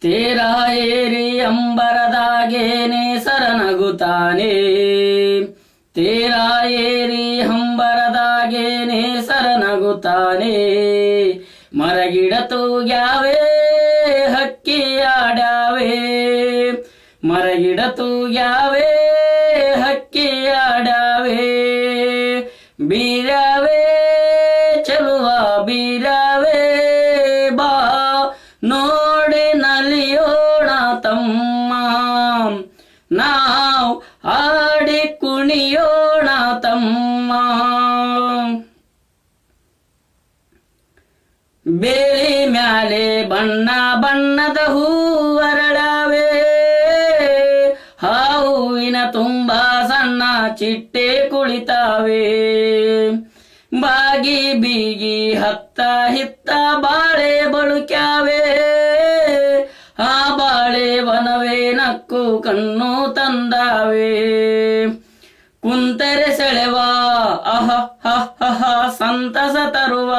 ತೇರ ಏರಿ ಅಂಬರದಾಗೇನೆ ಸರನಗುತ್ತಾನೆ. ತೇರ ಏರಿ ಅಂಬರದಾಗೇನೆ ಸರನಗುತ್ತಾನೆ. ಮರಗಿಡ ತೂಗ್ಯಾವೆ ಹಕ್ಕಿ ಆಡ್ಯಾವೆ. ಮರಗಿಡ ತೂಗ್ಯಾವೆ ಹಕ್ಕಿ ಆಡ್ಯಾವೆ. ಬೀರ್ಯಾವೆ ಚಲುವ ಬೀರ್ಯಾವೆ ಬಾ ನೋಡಿ ನಲಿಯೋಣ ತಮ್ಮ. ನಾವು ಆಡಿ ಕುಣಿಯೋಣ ತಮ್ಮ. ಬೇಲಿ ಮ್ಯಾಲೆ ಬಣ್ಣ ಬಣ್ಣದ ಹೂವರಳಾವೆ. ಹೂವಿನ ತುಂಬ ಸಣ್ಣ ಚಿಟ್ಟೆ ಕುಳಿತಾವೆ. ಬಾಗಿ ಬೀಗಿ ಹತ್ತ ಹಿತ್ತ ಬಾಳೆ ಬಳುಕ್ಯಾವೆ. ಆ ಬಾಳೆ ವನವೇ ನಕ್ಕು ಕಣ್ಣು ತಂದಾವೆ. ಕುಂತರೆ ಸೆಳೆವ ಅಹ ಹ ಸಂತಸ ತರುವ.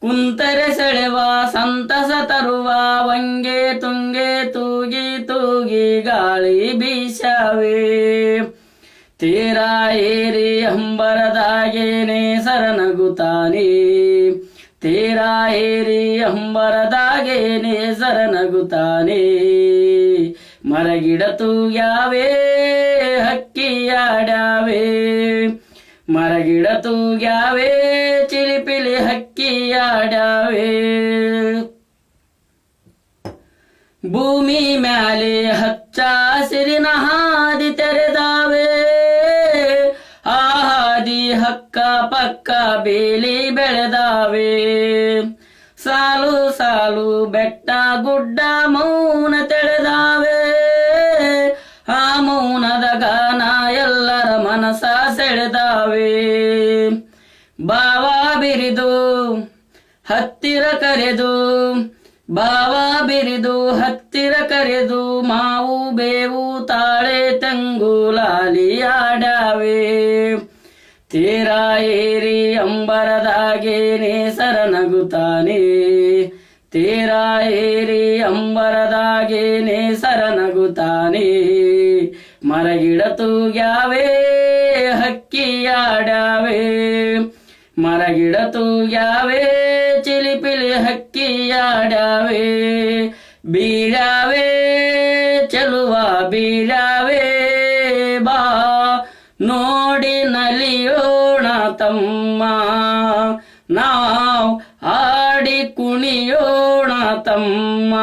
ಕುಂತರೆ ಸೆಳೆವ ಸಂತಸ ತರುವ. ವಂಗೆ ತುಂಗೆ ತೂಗಿ ತೂಗಿ ಗಾಳಿ ಬೀಸಾವೆ. ತೇರ ಏರಿ ಅಂಬರದಾಗೇನೆ ಸರನಗುತ್ತಾನೆ. ತೇರ ಏರಿ ಅಂಬರದಾಗೇನೆ ಸರನಗುತ್ತಾನೆ. ಮರಗಿಡ ತೂಗ್ಯಾವೆ ಹಕ್ಕಿ ಆಡ್ಯಾವೆ. ಮರಗಿಡ ತೂಗ್ಯಾವೆ ಚಿಲಿಪಿಲಿ ಹಕ್ಕಿ ಆಡ್ಯಾವೆ. ಭೂಮಿ ಮ್ಯಾಲೆ ಹಚ್ಚ ಹಸಿರಿನ ಹಾದಿ ತೆರೆದಾವೆ. ಆ ಹಾದಿ ಹಕ್ಕ ಪಕ್ಕ ಬೇಲಿ ಬೆಳೆದಾವೆ. ಸಾಲು ಸಾಲು ಬೆಟ್ಟ ಗುಡ್ಡ ಮೌನ ತೆಳೆದಾವೆ. ಆ ಮೌನದ ಗಾನ ಎಲ್ಲರ ಮನಸ ಸೆಳೆದಾವೆ. ಬಾವ ಬಿರಿದು ಹತ್ತಿರ ಕರೆದು. ಬಾವ ಬಿರಿದು ಹತ್ತಿರ ಕರೆದು. ಮಾವು ಬೇವು ತಾಳೆ ತೆಂಗು ಲಾಲಿ ಆಡ್ಯಾವೆ. ತೇರ ಏರಿ ಅಂಬರದಾಗೇನೆ ಸರನಗುತ್ತಾನೆ. ತೇರ ಏರಿ ಅಂಬರದಾಗೇನೆ ಸರನಗುತ್ತಾನೆ. ಮರಗಿಡ ತೂಗ್ಯಾವೆ ಹಕ್ಕಿ ಆಡ್ಯಾವೆ. ಮರಗಿಡ ತೂಗ್ಯಾವೆ ಚಿಲಿಪಿಲಿ ಹಕ್ಕಿ ಆಡ್ಯಾವೆ. ಬೀಳ್ಯಾವೆ ಚಲುವ ಬೀಳ್ಯಾವೆ ಬಾ ನೋಡಿ ನಲಿಯೋಣ ತಮ್ಮ. ನಾವು ಆಡಿ ಕುಣಿಯೋಣ ತಮ್ಮ.